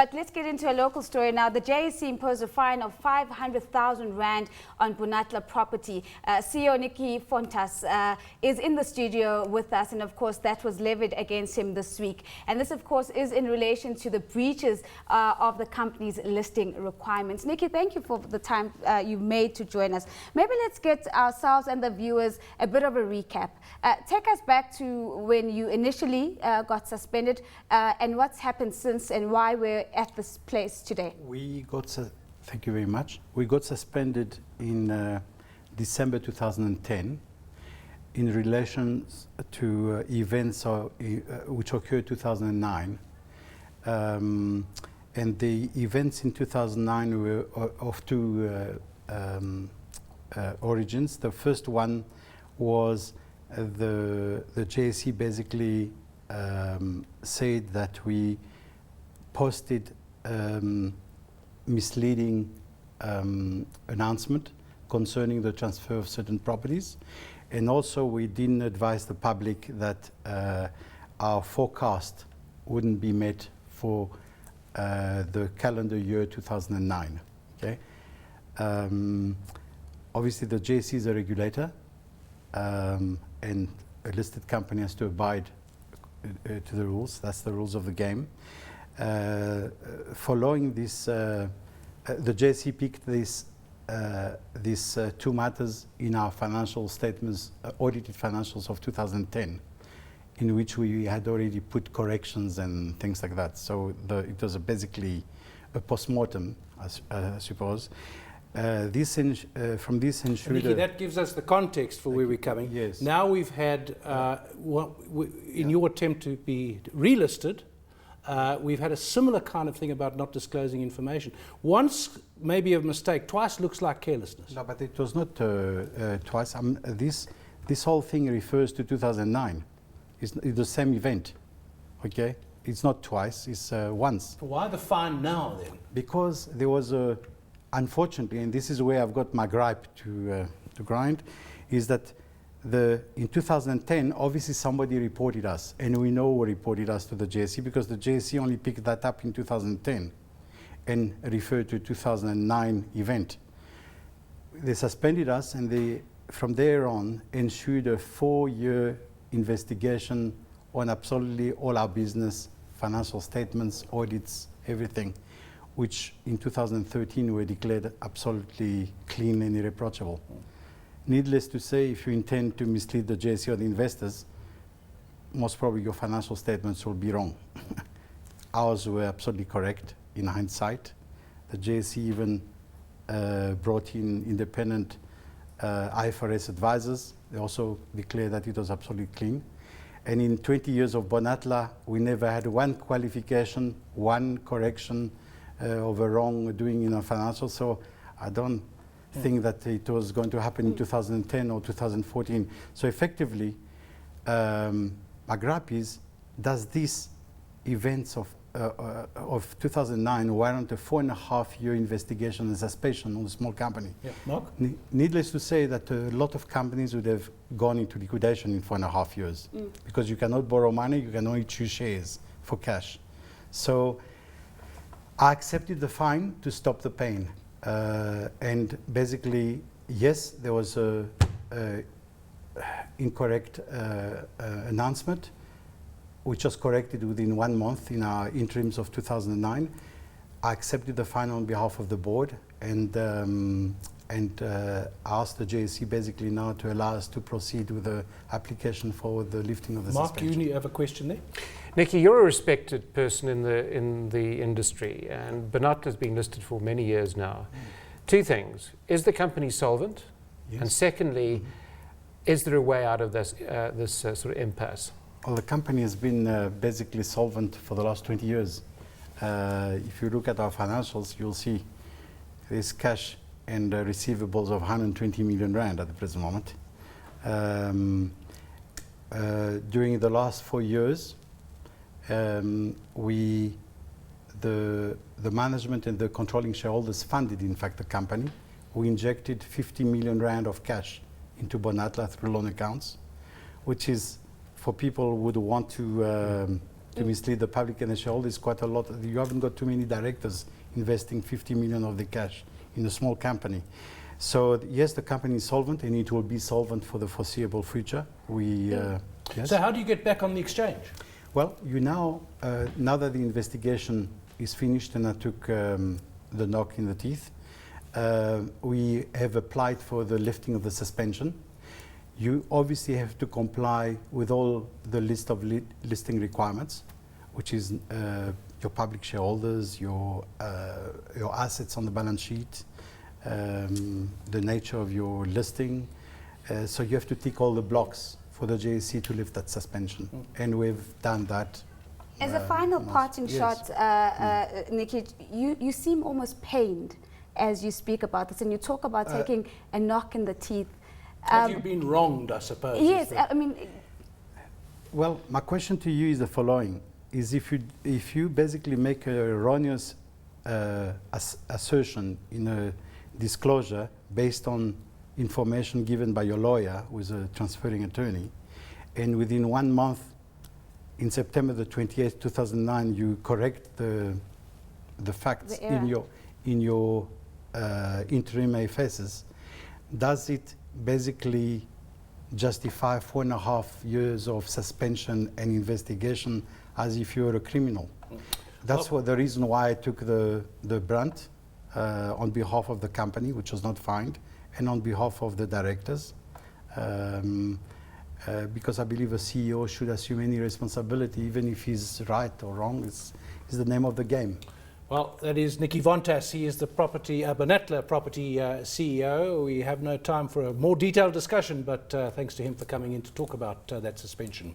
But let's get into a local story now. The JSE imposed a fine of 500,000 Rand on Bonatla property. CEO Niki Vontas is in the studio with us, and of course that was levied against him this week. And this of course is in relation to the breaches of the company's listing requirements. Niki, thank you for the time you made to join us. Maybe let's get ourselves and the viewers a bit of a recap. Take us back to when you initially got suspended and what's happened since and why we're at this place today. Thank you very much. We got suspended in December 2010 in relation to events which occurred 2009. And the events in 2009 were of two origins. The first one was the JSE basically said that we posted misleading announcement concerning the transfer of certain properties, and also we didn't advise the public that our forecast wouldn't be met for the calendar year 2009. Okay. Obviously the JSE is a regulator, and a listed company has to abide to the rules. That's the rules of the game. Following this, the JSE picked these two matters in our financial statements, audited financials of 2010, in which we had already put corrections and things like that. So it was basically a post-mortem, I suppose. From this ensured... Niki, that gives us the context for where we're coming. Yes. Now we've had, in your attempt to be relisted, we've had a similar kind of thing about not disclosing information. Once, maybe a mistake. Twice looks like carelessness. No, but it was not twice. This whole thing refers to 2009. It's the same event, okay? It's not twice, it's once. So why the fine now then? Because there was unfortunately, and this is where I've got my gripe to grind, is that in 2010, obviously somebody reported us, and we know who reported us to the JSE because the JSE only picked that up in 2010 and referred to 2009 event. They suspended us, and they, from there on, ensured a 4-year investigation on absolutely all our business, financial statements, audits, everything, which in 2013 were declared absolutely clean and irreproachable. Needless to say, if you intend to mislead the JSE or the investors, most probably your financial statements will be wrong. Ours were absolutely correct in hindsight. The JSE even brought in independent IFRS advisors. They also declared that it was absolutely clean. And in 20 years of Bonatla, we never had one qualification, one correction of a wrongdoing in our financials. So I don't think that it was going to happen in 2010 or 2014. So effectively, my gripe is, does these events of 2009 warrant a 4.5-year investigation and suspension on a small company? Yeah. Mark? Needless to say that a lot of companies would have gone into liquidation in 4.5 years because you cannot borrow money, you can only choose shares for cash. So I accepted the fine to stop the pain. And basically, yes, there was a incorrect announcement, which was corrected within 1 month in our interims of 2009. I accepted the fine on behalf of the board, and asked the JSE basically now to allow us to proceed with the application for the lifting of the suspension. Mark, you have a question there? Niki, you're a respected person in the industry, and Bonatla has been listed for many years now. Two things: is the company solvent? Yes. And secondly, is there a way out of this sort of impasse? Well, the company has been basically solvent for the last 20 years. If you look at our financials, you'll see there's cash and receivables of 120 million Rand at the present moment. During the last 4 years, the management and the controlling shareholders funded, in fact, the company. We injected 50 million Rand of cash into Bonatla through loan accounts, which is, for people who would want to to mislead the public and the shareholders. Quite a lot. You haven't got too many directors investing 50 million of the cash in a small company. So yes, the company is solvent, and it will be solvent for the foreseeable future. Yes. So how do you get back on the exchange? Well, now that the investigation is finished and I took the knock in the teeth, we have applied for the lifting of the suspension. You obviously have to comply with all the list of listing requirements, which is your public shareholders, your assets on the balance sheet, the nature of your listing. So you have to tick all the blocks for the JSE to lift that suspension. And we've done that. As a final parting shot, Niki, you seem almost pained as you speak about this, and you talk about taking a knock in the teeth. Have you been wronged, I suppose? Yes, I mean... Well, my question to you is the following, is if you basically make an erroneous assertion in a disclosure based on information given by your lawyer, who is a transferring attorney, and within 1 month, in September the 28th, 2009, you correct the facts in your interim AFSs, does it basically justify 4.5 years of suspension and investigation as if you were a criminal? That's the reason why I took the brunt on behalf of the company, which was not fined, and on behalf of the directors, because I believe a CEO should assume any responsibility, even if he's right or wrong. It's the name of the game. Well, that is Niki Vontas. He is the Bonatla property CEO. We have no time for a more detailed discussion, but thanks to him for coming in to talk about that suspension.